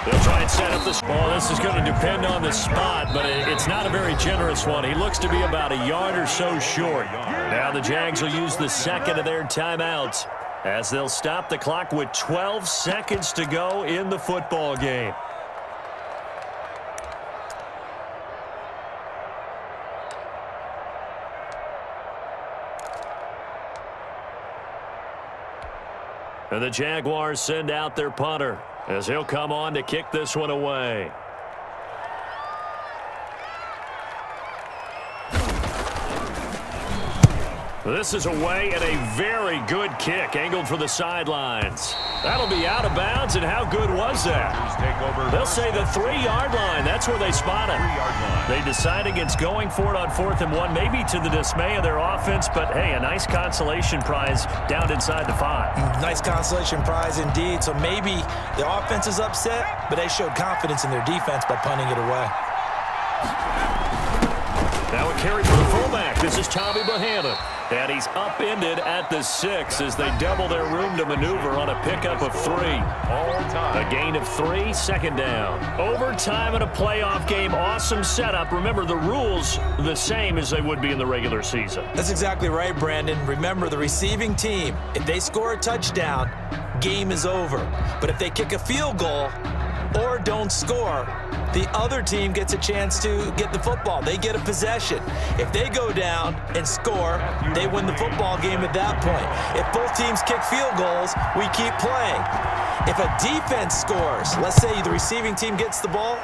[SPEAKER 2] They'll try and set up this ball. This is going to depend on the spot, but it's not a very generous one. He looks to be about a yard or so short. Now the Jags will use the second of their timeouts as they'll stop the clock with 12 seconds to go in the football game. And the Jaguars send out their punter as he'll come on to kick this one away. This is away and a very good kick angled for the sidelines. That'll be out of bounds, and how good was that? They'll say the 3-yard line. That's where they spot it. They decide against going for it on 4th and 1, maybe to the dismay of their offense, but hey, a nice consolation prize down inside the 5.
[SPEAKER 1] Nice consolation prize indeed. So maybe the offense is upset, but they showed confidence in their defense by punting it away.
[SPEAKER 2] Now a carry for the fullback. This is Tommy Bohanna. And he's upended at the 6 as they double their room to maneuver on a pickup of 3. A gain of 3, 2nd down. Overtime in a playoff game. Awesome setup. Remember, the rules the same as they would be in the regular season.
[SPEAKER 1] That's exactly right, Brandon. Remember, the receiving team, if they score a touchdown, game is over. But if they kick a field goal or don't score, the other team gets a chance to get the football. They get a possession. If they go down and score, they win the football game at that point. If both teams kick field goals, we keep playing. If a defense scores, let's say the receiving team gets the ball,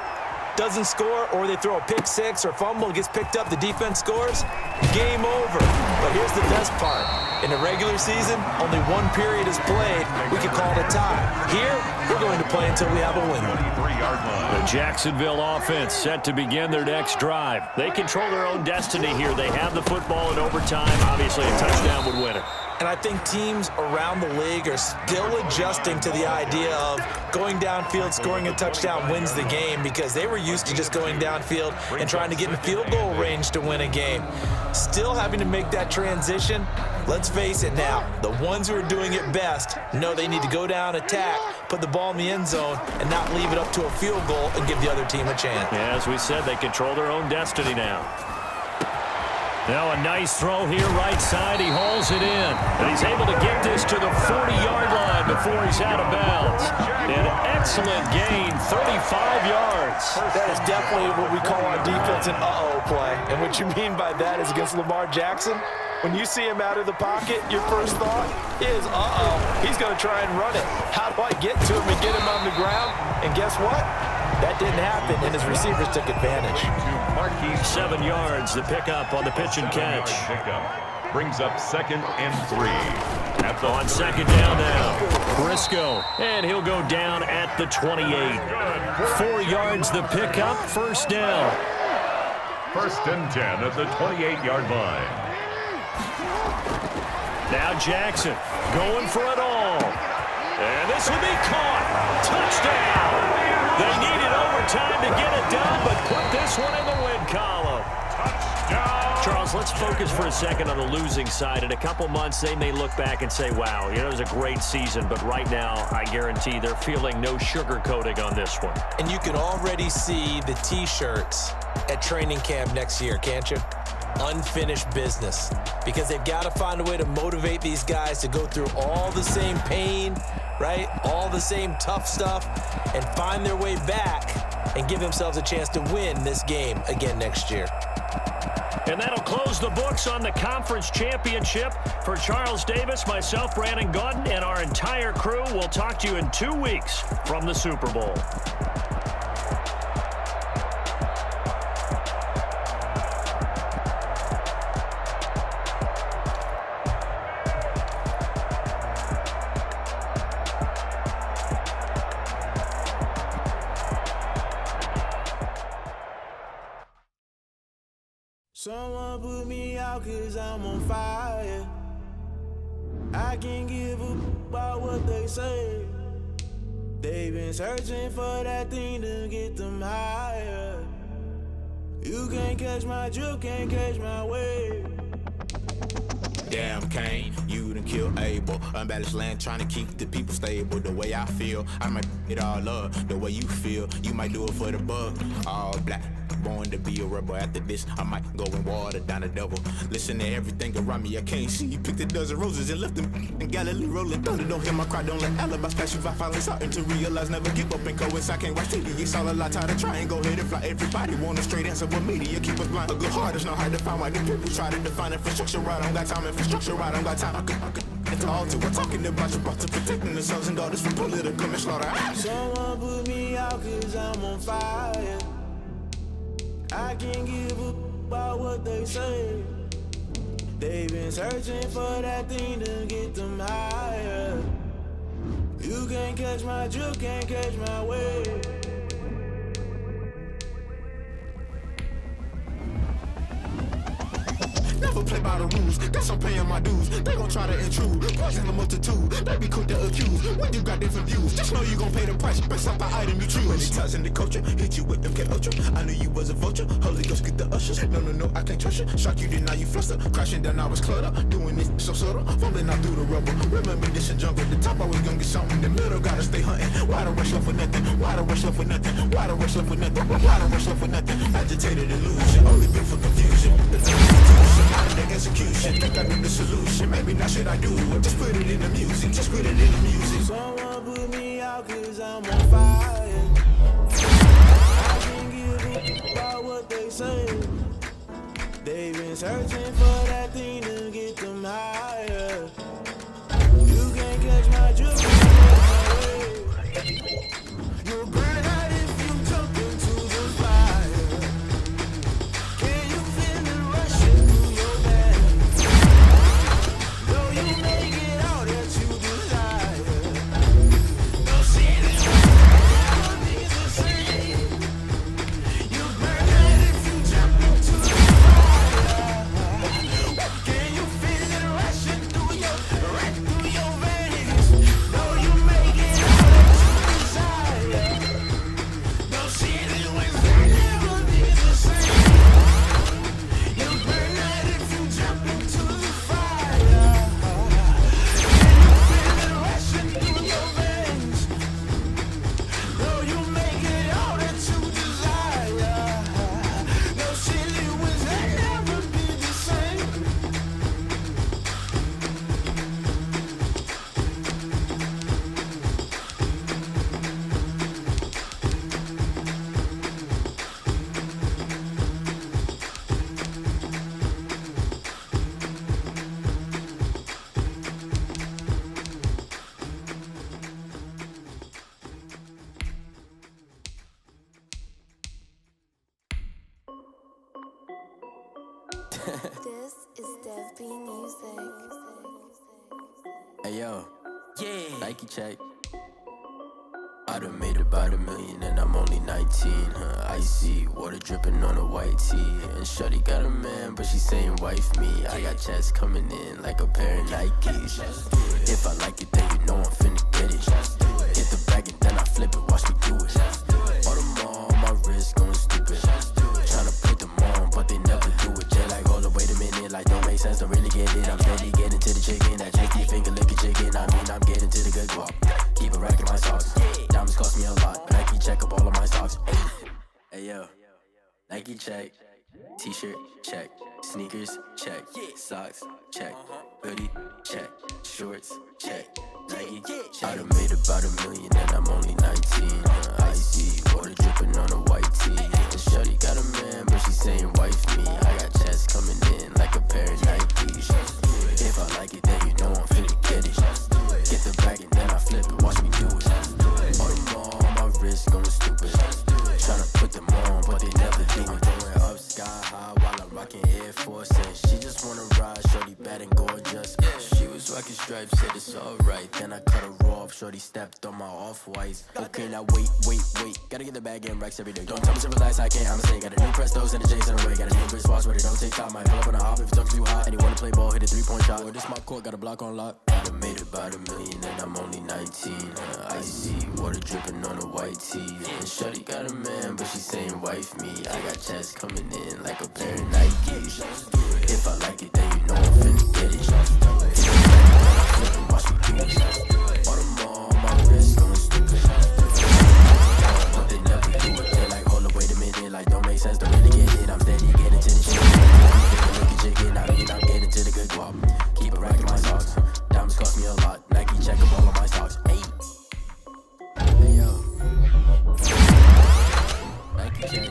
[SPEAKER 1] doesn't score, or they throw a pick 6 or fumble, gets picked up, the defense scores, game over. But here's the best part. In the regular season, only one period is played. We can call it a tie. Here, we're going to play until we have a winner.
[SPEAKER 2] The Jacksonville offense set to begin their next drive. They control their own destiny here. They have the football in overtime. Obviously, a touchdown would win it.
[SPEAKER 1] And I think teams around the league are still adjusting to the idea of going downfield, scoring a touchdown wins the game, because they were used to just going downfield and trying to get in field goal range to win a game. Still having to make that transition. Let's face it now, the ones who are doing it best know they need to go down, attack, put the ball in the end zone, and not leave it up to a field goal and give the other team a chance.
[SPEAKER 2] Yeah, as we said, they control their own destiny now. Now a nice throw here, right side. He hauls it in. And he's able to get this to the 40-yard line before he's out of bounds. An excellent gain, 35 yards.
[SPEAKER 1] That is definitely what we call our defense an uh-oh play. And what you mean by that is against Lamar Jackson, when you see him out of the pocket, your first thought is, uh-oh, he's going to try and run it. How do I get to him and get him on the ground? And guess what? That didn't happen, and his receivers took advantage.
[SPEAKER 2] 7 yards, the pickup on the pitch and catch.
[SPEAKER 3] Brings up 2nd and 3.
[SPEAKER 2] On 2nd down now, Briscoe, and he'll go down at the 28. 4 yards the pickup, first down.
[SPEAKER 3] 1st and 10 at the 28-yard line.
[SPEAKER 2] Now Jackson going for it all. And this will be caught. Touchdown. They needed overtime to get it done, but put this one in the win column. Touchdown. Charles, let's focus for a second on the losing side. In a couple months, they may look back and say, wow, it was a great season. But right now, I guarantee they're feeling no sugarcoating on this one.
[SPEAKER 1] And you can already see the T-shirts at training camp next year, can't you? Unfinished business, because they've got to find a way to motivate these guys to go through all the same pain, right? All the same tough stuff, and find their way back and give themselves a chance to win this game again next year.
[SPEAKER 2] And that'll close the books on the conference championship. For Charles Davis, myself, Brandon Gaudin, and our entire crew, we'll talk to you in 2 weeks from the Super Bowl.
[SPEAKER 5] Someone put me out 'cause I'm on fire. I can't give a about what they say. They've been searching for that thing to get them higher. You can't catch my drift, can't catch my wave. Damn Kane, you done killed Abel. Unbalanced land trying to keep the people stable. The way I feel, I might it all up. The way you feel, you might do it for the bug. All black, born to be a rebel. After this, I might go and water down the double. Listen to everything around me, I can't see. Picked a dozen roses and left them in Galilee rolling thunder. Don't hear my cry, don't let alibis pass you. I finally starting to realize, never give up and coincide. I can't watch TV, it's all a lot. Tired of trying, go ahead and fly. Everybody want a straight answer, but media keep us blind. A good heart is not hard to find. Why the people try to define infrastructure right? I don't got time, infrastructure right? I don't got time. I could it's all to we're talking about your about to protecting the sons and daughters from political manslaughter. Someone put me out 'cause I'm on fire. I can't give a about what they say. They've been searching for that thing to get them higher. You can't catch my drift, can't catch my wave. Never play by the rules, guess I'm paying my dues. They gon' try to intrude, poison the multitude. They be quick to accuse, when you got different views. Just know you gon' pay the price, based off the item you choose. When it ties in the culture, hit you with MK Ultra. I knew you was a vulture, Holy Ghost get the ushers. No, I can't trust you. Shock you, then now you fluster. Crashing down, I was cluttered. Doing this so subtle, fumbling out through the rubble. Remember this a jungle, the top always gonna get something. In the middle, gotta stay hunting. Why the rush left for nothing? Why the rush left for nothing? Why the rush left for nothing? Why the rush left for nothing? Agitated illusion, only been for confusion. The execution, think I know the solution. Maybe not should I do it? Just put it in the music. Just put it in the music. Someone put me out 'cause I'm on fire. I can't give a about what they say. They've been searching for that thing to get them higher. You can't catch my drift. You'll burn out if you jump into the fire. Can you feel it rushing through your veins?
[SPEAKER 6] This is Dev B Music.
[SPEAKER 7] Hey yo, Nike check. I done made about $1 million and I'm only 19. Icy water dripping on a white tee. And shorty got a man, but she saying wife me. I got chats coming in like a pair of Nikes. If I like it, then you know I'm finna get it. Get the bag and then I flip it, watch me do it. All them on my wrist going stupid. Tryna put them on, but they never do it. They like, hold up, wait a minute, like don't make sense, don't really get it. I'm steady getting to the chicken, that chicky finger licking chicken. I mean, I'm getting to the good guap. Keep a rack in my socks. Diamonds cost me a lot. Nike check up all of my socks. Hey yo, Nike check. T-shirt check. Sneakers check. Socks check. Hoodie check. Shorts check. Nike check. I done made about $1 million and I'm only 19. Icy water dripping on a white tee. And shorty got a man, but she saying wife me. I got chats coming in like a pair of Nikes. If I like it, then you know I'm finna get it. Get the bag and then I flip it, watch me do it. All them on my wrist going stupid. Tryna put them on, but they never do it. Going up sky high while I'm rocking Air Force. And she just wanna ride, shorty bad and gorgeous. She was rocking stripes, said it's alright. Then I cut her off, shorty stepped on my off-whites. Okay, now wait. Gotta get the bag and racks every day. Don't tell me to relax, I can't, I'ma say. Got a new Prestos and a J's in the way. Got a new wristwatch, but it don't take time. Might pull up on a hop if it's talking too hot. And you wanna play ball, hit a 3-point shot. Or this my court, got a block on lock. I done made about $1 million and I'm only 19. Icy water dripping on a white tee. And shorty got a man, but she saying wife me. I got chats coming in like a pair of Nikes. If I like it, then you know I'm finna get it. Flip and watch me do it. All them on my wrist going stupid. But they never do it. They like, hold up, wait a minute, like don't make sense, don't really get it. I'm steady getting to the chicken. I mean, I'm getting to the good guap. Keep a rack in my socks. Diamonds cost me a lot. Nike check up all of my socks. Hey yo, Nike check.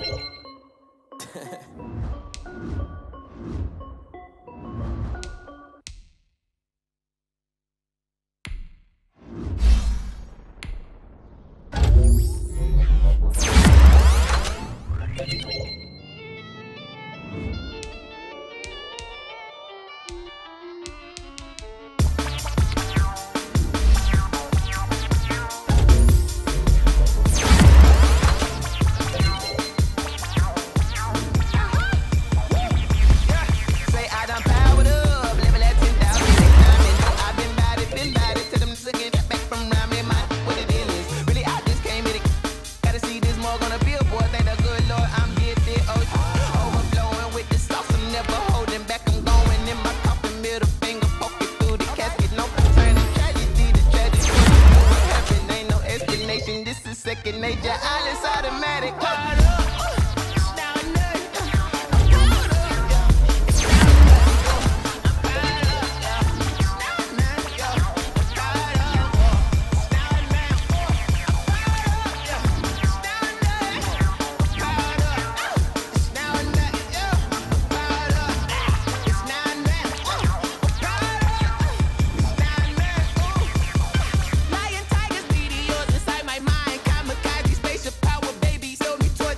[SPEAKER 8] Lion, tigers, meteors inside my mind. Kamikaze, spaceship power, baby. Sold me torch.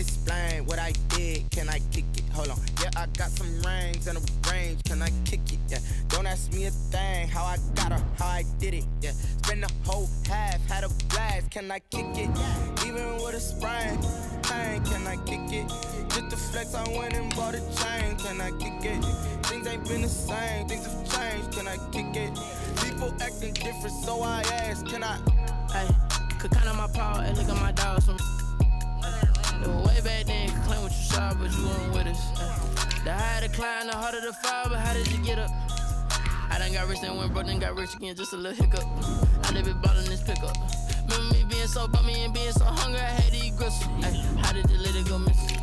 [SPEAKER 5] explain what I did. Can I kick it? Hold on. Yeah, I got some rings and a range. Can I kick it? Yeah. Don't ask me a thing. How I got her, how I did it. Yeah. Spend the whole half, had a blast. Can I kick it? Even with a sprain. Can I kick it? Just the flex, I went and bought a chain. Can I kick it? Things ain't been the same. Things have changed. Can I kick it? People acting different, so I ask. Can I?
[SPEAKER 8] Hey, could count on my power and look at my dogs. Way back then, could claim what you saw, but you weren't with us. The higher the climb, the harder the fall, but how did you get up? I done got rich and went broke, then got rich again, just a little hiccup. I live it ballin' this pickup. Remember me being so bummy and being so hungry, I had to eat gristle. How did the lady go missing?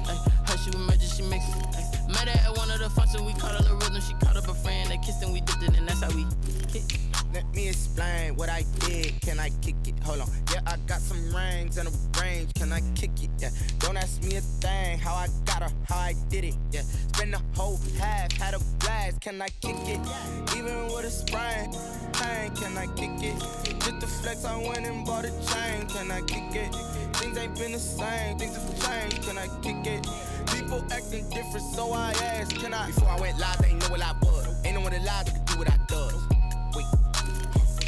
[SPEAKER 8] How she was magic, she mixed it. Met her at one of the functions, we caught a little rhythm. She caught up a friend, they kissed and we dipped it, and that's how we kicked.
[SPEAKER 5] Let me explain what I did. Can I kick it? Hold on. Yeah, I got some rings and a range. Can I kick it? Yeah. Don't ask me a thing. How I got her, how I did it. Yeah. Spend the whole half, had a blast. Can I kick it? Even with a sprain. Can I kick it? Just the flex, I went and bought a chain. Can I kick it? Things ain't been the same. Things have changed. Can I kick it? People acting different, so I asked. Can I? Before I went live, they ain't know what I was. Ain't no one alive that could do what I does. Wait.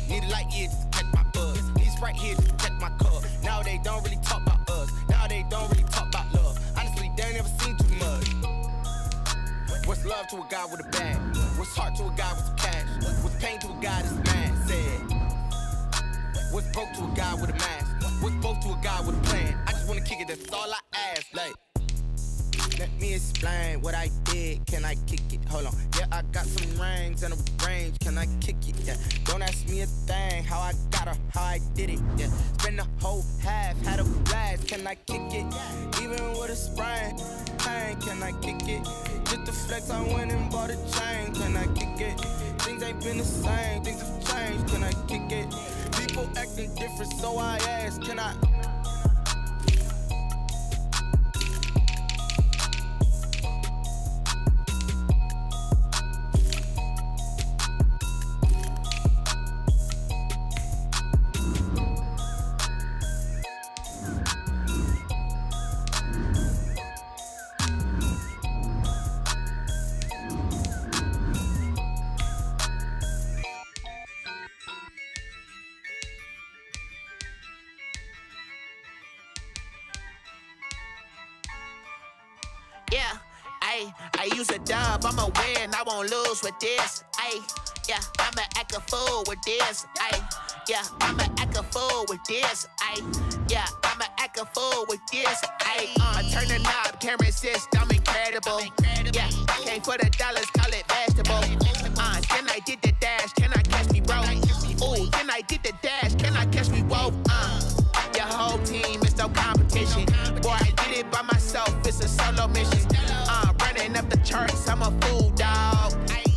[SPEAKER 5] Need a light here just to catch my buzz. Need Sprite here just to catch my cup. Now they don't really talk about us. Now they don't really talk about love. Honestly, they ain't never seen too much. What's love to a guy with a bag? What's heart to a guy with some cash? What's pain to a guy that's mad? Said. What's broke to a guy with a mask? What's both to a guy with a plan? I just wanna kick it, that's all I ask. Like, let me explain what I did. Can I kick it? Hold on. Yeah, I got some rings and a range. Can I kick it? Yeah. Don't ask me a thing. How I got her, how I did it. Yeah. Spend the whole half, had a blast. Can I kick it? Even with a sprain. Can I kick it? Just the flex, I went and bought a chain. Can I kick it? Things ain't been the same. Things have changed. Can I kick it? People acting different, so I ask. Can I?
[SPEAKER 9] Yeah, I use a dub, I'ma win, I won't lose with this. Yeah, I'ma act a fool with this. Yeah, I'ma act a fool with this. Yeah, I'ma act a fool with this. I turn the knob, can't resist, I'm incredible. Yeah, came for the dollars, call it vegetable. Then I did the dash, can I catch me, bro? Ooh, then I did the dash, can I catch me, whoa? Your whole team is no competition. Boy, I did it by myself, it's a solo mission. Running up the charts, I'm a fool, dog.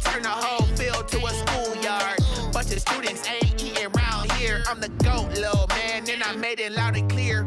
[SPEAKER 9] Turn the whole field to a schoolyard. Bunch of students ain't eating round here. I'm the GOAT, little man, and I made it loud and clear.